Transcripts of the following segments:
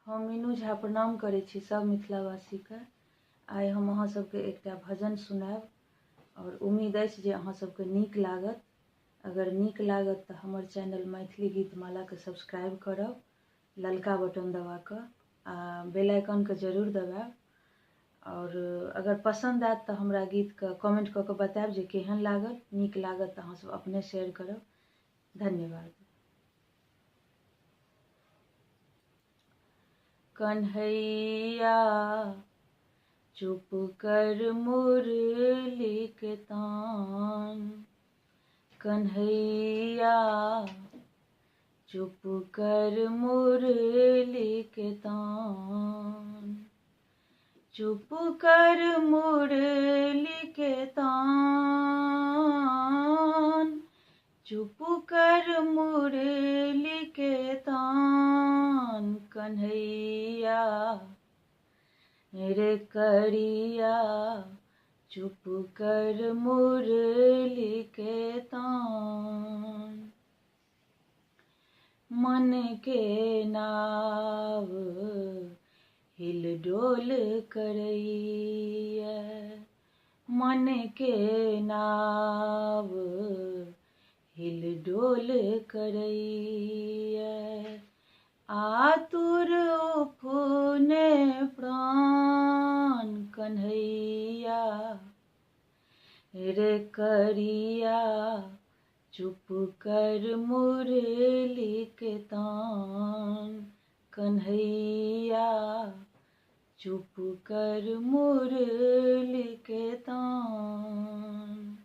हम मीनू झा प्रणाम करै छी सब मिथिलावासी के। आइ हम अहाँ सबके एकटा भजन सुनाएब और उम्मीद अछि जे अहाँ सबके नीक लागत। अगर नीक लागत तऽ हमर चैनल मैथिली गीतमाला के सब्सक्राइब करब, ललका बटन दबा कऽ आ बेल आइकन के जरूर दबाएब। और अगर पसंद आयत तऽ हमरा गीत के कमेंट कऽ के बताएब जे केहन लागत। नीक लागत तऽ अहाँ सब अपने शेयर करब। धन्यवाद। कन्हैया चुप कर मुरली के तान, कन्हैया चुप कर मुरली के तान, चुप कर मुरली के तान, चुप कर मुरली के तान। कन्हैया रे करिया चुप कर मुरली के तान। मन के नाव हिलडोल करैया, मन के नाव हिलडोल करैया। आतुर उफने प्राण, कन्हैया रे करिया चुप कर मुरली के तान। कन्हैया चुप कर मुरली के तान।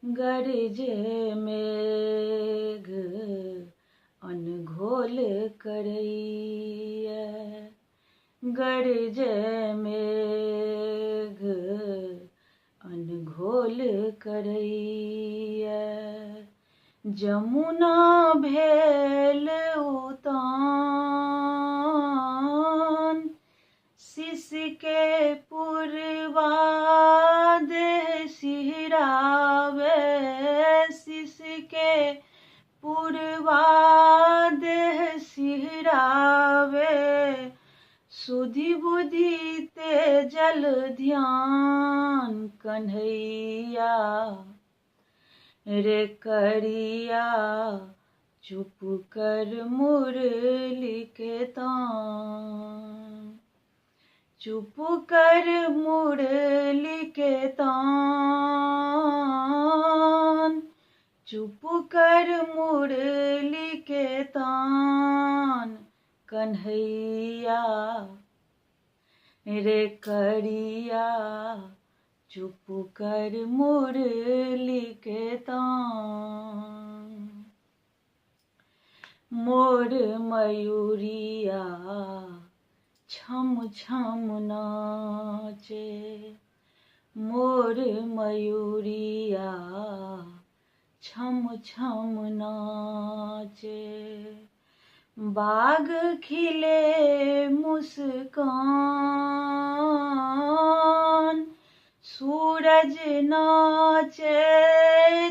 गरजे मेघ अनघोल करैया, गरजे मेघ अनघोल करैया। जमुना भेल उतान, शिश के पुरवा देह सिहरावे, शिश के पुरवा देह सिहरावे। सुधि बुद्धि तेजल ध्यान, कन्हैया रे करिया चुप कर मुरली के तान, चुप कर मुरली के तान, चुप कर मुरली के तान। कन्हैया रे करिया चुप कर मुरली के तान। मोर मयूरिया छम छम नाचे, मोर मयूरिया छम छम नाचे। बाग खिले मुस्कान, सूरज नाचे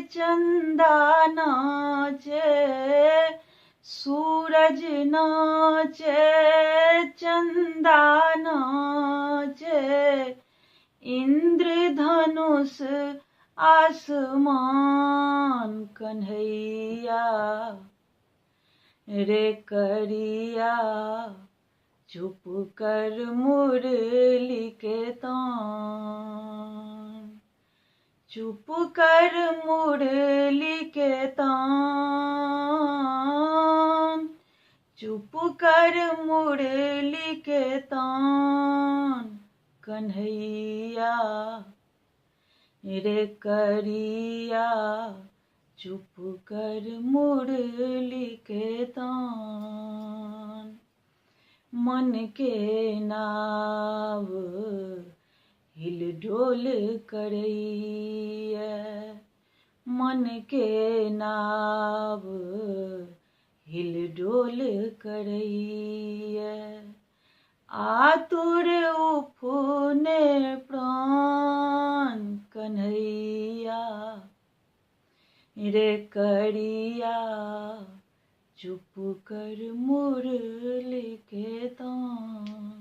चंदा नाचे, सूरज नाचे चंदा नाचे। इंद्रधनुष आसमान, कन्हैया रे करिया चुप कर मुरली के तान, चुप कर मुरली के तान, चुप कर मुरली के तान। कन्हैया रे करिया चुप कर मुरली के तान। मन के नाव हिलडोल करैया, मन के नाव हिलडोल करैया। आतुर उफने प्राण, कन्हैया रे करिया चुप कर मुरली के तान।